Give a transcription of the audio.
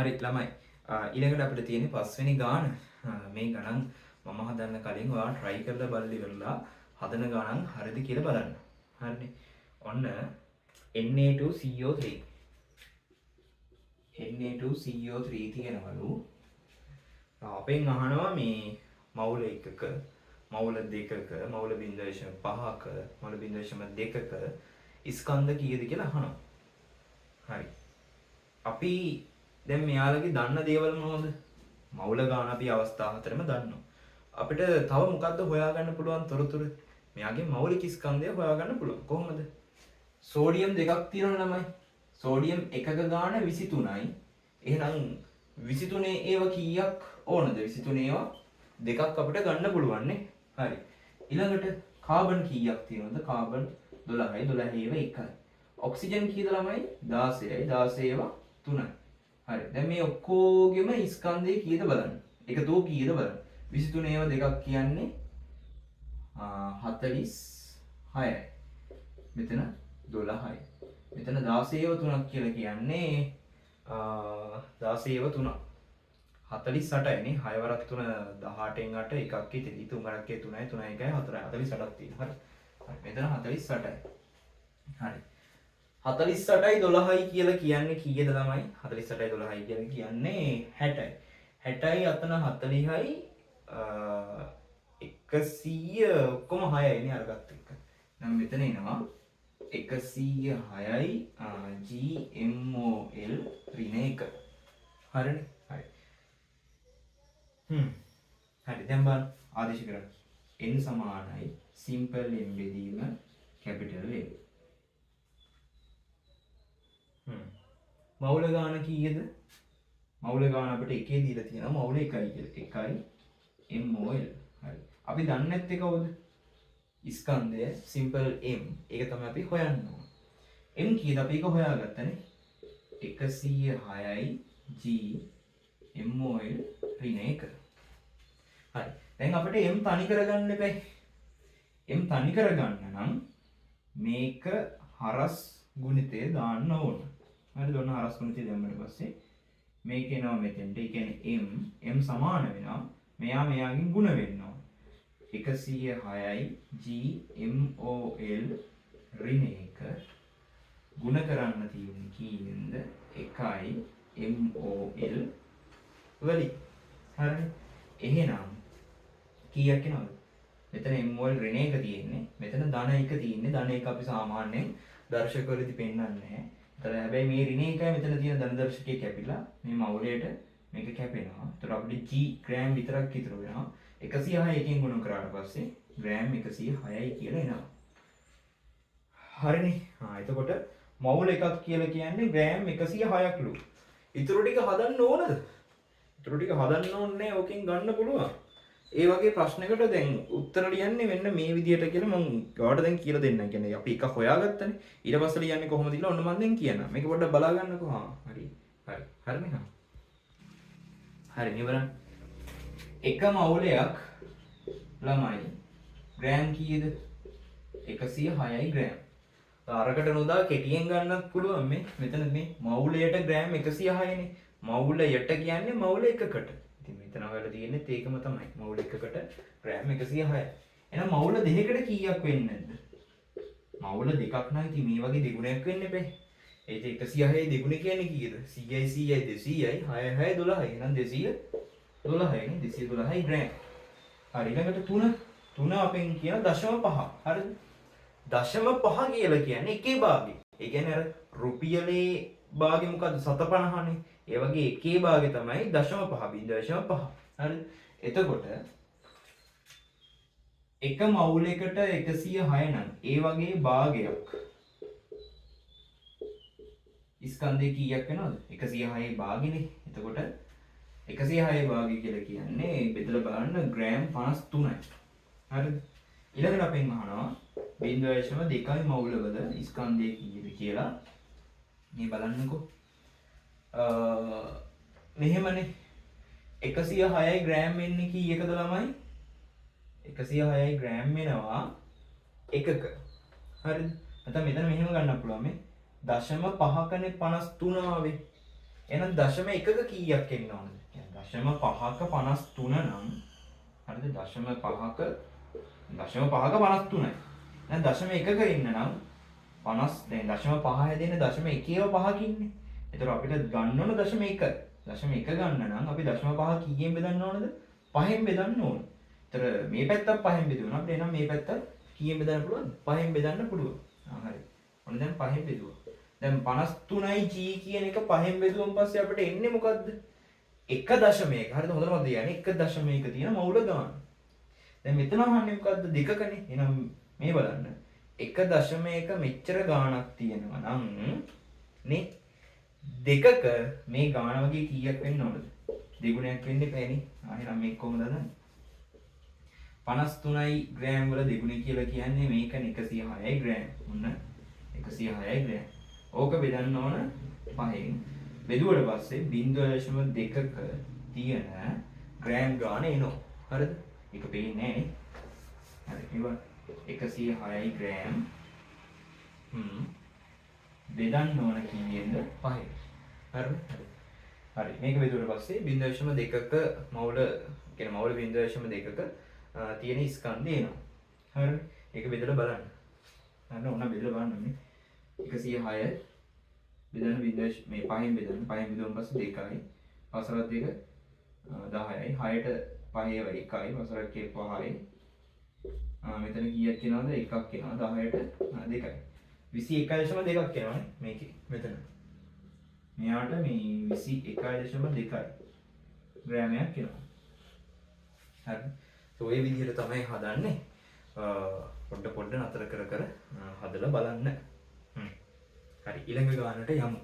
හරි ළමයි. ඊළඟට අපිට තියෙන්නේ පස්වෙනි ගාන. මේ ගණන් මම හදන්න කලින් ඔයා try කරලා බලලා ඉවරලා හදන ගණන් හරිද කියලා බලන්න. හරිනේ. ඔන්න Na2CO3. Na2CO3 තියෙනවලු. අපෙන් අහනවා මේ මවුල 1ක, මවුල 2ක, මවුල 0.5ක, මවුල 0.2ක ස්කන්ධ කීයද කියලා අහනවා. හරි. අපි දැන් මෙයාලගේ දන්න දේවල් මොනවද? මවුල ගාන අපි අවස්ථා හතරම දන්නවා. අපිට තව මොකද්ද හොයාගන්න පුළුවන් තොරතුරු? මෙයාගේ මෞලික ස්කන්ධය හොයාගන්න පුළුවන්. කොහොමද? සෝඩියම් දෙකක් තියෙනවා ළමයි. සෝඩියම් එකක ගාන 23යි. එහෙනම් 23 ඒවා කීයක් ඕනද? 23 ඒවා දෙකක් අපිට ගන්න පුළුවන් නේ. හරි. ඊළඟට කාබන් කීයක් තියෙනවද? කාබන් 12යි. 12 ඒවා 1යි. ඔක්සිජන් කීයද ළමයි? 16යි. 16 ඒවා 3යි. හරි. දැන් මේ ඔක්කොගෙම ස්කන්ධය කීයද බලන්න. එකතුව කීයද බලන්න. 23 ඒවා දෙකක් කියන්නේ 46යි. මෙතන 12යි. මෙතන 16 ඒවා 3ක් කියලා කියන්නේ 16 ඒවා 3ක්. 48යි නේ. 6 වරක් 3 18න් 8 එකක් ඉතිරි. 3 ගණක්කේ 3යි 3යි 1යි 4යි 48ක් තියෙනවා. හරි. හරි. මෙතන 48යි. හරි. 48යි 12යි කියලා කියන්නේ කීයද ළමයි? 48යි 12යි කියලා කියන්නේ 60යි. 60යි අතන 40යි 100 ඔක්කොම 6යි නේ අරගත්ත එක. නම් මෙතන එනවා 106යි GMOL ඍණ 1. හරිනේ? හරි. හරි දැන් බලන්න ආදේශ කරන්න. n සමානයි simple m බෙදීම capital M. මවුල ගාන කීයද? මවුල ගාන අපිට එකේ දීලා තියෙනවා මවුල 1යි කියලා. 1යි MOL. හරි. අපි දන්නේ නැත්තේ කවුද? ස්කන්ධය simple M. ඒක තමයි අපි හොයන්න ඕන. M කීයද අපි ඒක හොයාගත්තනේ. 106යි G MOL ඍණ 1. හරි. දැන් අපිට M තනි කරගන්න එපා. M තනි කරගන්න නම් මේක හරස් ගුණිතය දාන්න ඕන. හරිද? ඔන්න හරස් ගුණිතය දැම්මම පස්සේ මේක එනවා මෙතෙන්ට. ඒ කියන්නේ M සමාන වෙනවා. මෙයා මෙයාගෙන් ಗುಣ වෙන්න ඕන. 106යි GMOL ඍණ 1 ಗುಣ කරන්න තියෙන්නේ කීයෙන්ද? 1යි MOL වලින්. හරිද? එහෙනම් කීයක් එනවද? මෙතන MOL ඍණ 1 තියෙන්නේ. මෙතන ධන 1 තියෙන්නේ. ධන 1 අපි සාමාන්‍යයෙන් දර්ශකවලදී පෙන්වන්නේ නැහැ. ඒතර හැබැයි මේ ඍණ 1යි මෙතන තියෙන ධන දර්ශකයේ කැපිලා මේ මවුලයට මේක කැපෙනවා. ඒතර අපිට G ග්‍රෑම් විතරක් ඉතුරු වෙනවා. 106 එකෙන් ගුණ කරාට පස්සේ ග්‍රෑම් 106යි කියලා එනවා. හරිනේ. එතකොට මවුල එකක් කියලා කියන්නේ ග්‍රෑම් 106ක්ලු. ඉතුරු ටික හදන්න ඕනද? ඉතුරු ටික හදන්න ඕනේ ඕකෙන් ගන්න පුළුවන්. ඒ වගේ ප්‍රශ්නයකට දැන් උත්තර ලියන්නේ මෙන්න මේ විදිහට කියලා මම ඔයාලට දැන් කියලා දෙන්නම්. කියන්නේ අපි එක හොයාගත්තනේ. ඊට පස්සේ ලියන්නේ කොහොමද කියලා ඔන්න මම දැන් කියන්නම්. මේක පොඩ්ඩක් බලා ගන්නකෝ. හරි. හරි. හරිනේ. හරි නිවරන්. එක මවුලයක් ළමයි ග්‍රෑම් කීයද? 106යි ග්‍රෑම්. අරකට නොදා කෙටියෙන් ගන්නත් පුළුවන් මේ. මෙතන මේ මවුලයට ග්‍රෑම් 106යිනේ. මවුලයට කියන්නේ මවුල එකකට. ඉතින් මෙතන ඔයාලට තියෙන්නේ ඒකම තමයි. මවුල එකකට ග්‍රෑම් 106යි. එහෙනම් මවුල දෙකකට කීයක් වෙන්නේ නැද්ද? මවුල දෙකක් නම් ඉතින් මේ වගේ දෙගුණයක් වෙන්න එපා. ඒක 106යි දෙගුණ කියන්නේ කීයද? 100යි 100යි 200යි 6යි 6යි 12යි. එහෙනම් 212යි නේ. 212යි ග්‍රෑම්. හරි ඊළඟට 3 අපෙන් කියන 0.5. හරිද? 0.5 කියලා කියන්නේ එකේ භාගය. ඒ කියන්නේ අර රුපියලේ භාගය මොකද්ද? 750නේ. ඒ වගේ එකේ භාගය තමයි 0.5. හරිද? එතකොට එක මවුලයකට 106 නම් ඒ වගේ භාගයක් ස්කන්ධය කීයක් වෙනවද? 106ේ භාගිනේ. එතකොට 106ේ භාගය කියලා කියන්නේ බෙදලා බලන්න ග්‍රෑම් 53යි. හරිද? ඊළඟට අපෙන් අහනවා 0.2 මවුලවල ස්කන්ධය කීයද කියලා. මේ බලන්නකෝ. මෙහෙමනේ 106යි ග්‍රෑම් වෙන්නේ කීයකද ළමයි? 106යි ග්‍රෑම් වෙනවා එකක. හරිද? නැත්නම් මෙතන මෙහෙම ගන්න පුළුවන් මේ 0.5කනේ 53 ආවේ. එහෙනම් දශම එකක කීයක් එන්න ඕනද? දශම 5ක 53 නම් හරිද? දශම 5ක 53යි. දැන් දශම එකක ඉන්න නම් 50 දැන් දශම 5 හැදෙන්නේ දශම 1ව 5කින්නේ. ඒතර අපිට ගන්න ඕන දශම 1. දශම 1 ගන්න නම් අපි දශම 5 කීයෙන් බෙදන්න ඕනද? 5න් බෙදන්න ඕන. ඒතර මේ පැත්තත් 5න් බෙදුවා. අපිට එහෙනම් මේ පැත්තත් කීයෙන් බෙදන්න පුළුවන්ද? 5න් බෙදන්න පුළුවන්. හරි. ඔන්න දැන් 5න් බෙදුවා. දැන් 53යි g කියන එක 5න් බෙදුවම පස්සේ අපිට එන්නේ මොකද්ද? 1.1. හරිද? හොඳට මතක තියාගන්න. 1.1 තියෙන මවුල ගන්න. දැන් මෙතන අහන්නේ මොකද්ද? දෙකකනේ. එහෙනම් මේ බලන්න. 1.1 මෙච්චර ගාණක් තියෙනවා නම් නේ දෙකක මේ ගාණ වගේ කීයක් වෙන්න ඕනද? දෙගුණයක් වෙන්න එපානේ. එහෙනම් මේක කොහොමද හදන්නේ? 53යි ග්‍රෑම් වල දෙගුණය කියලා කියන්නේ මේක 106යි ග්‍රෑම්. ඔන්න 106යි ග්‍රෑම්. ඕක බෙදන්න ඕන 5න්. බෙදුවට පස්සේ 0.2ක තියෙන ග්‍රෑම් ගාණ එනවා. හරිද? ඒක පේන්නේ නැහැ නේ. හරි. ඒක 106යි ග්‍රෑම්. බෙදන්න ඕන කීයෙන්ද? 5න්. හරිද? හරි. මේක බෙදුවට පස්සේ 0.2ක මවුල කියන මවුල 0.2ක තියෙන ස්කන්ධය එනවා. හරි. ඒක බෙදලා බලන්න. හරි. ඕන බෙදලා බලන්න මේ 106 බෙදන්න මේ 5න් බෙදන්න. 5න් බෙදුවම පස්සේ 2යි. පසලක් 2 10යි. 6ට 5 1යි. පසලක් 5යි. මෙතන කීයක් එනවද? එකක් එනවා. 10ට 2යි. 21.2ක් එනවනේ මේකේ. මෙතන. මෙයාට මේ 21.2යි ග්‍රෑමයක් එනවා. හරි. ඔය විදිහට තමයි හදන්නේ. පොඩ නතර කර හදලා බලන්න. හරි. ඊළඟ ගානට යමු.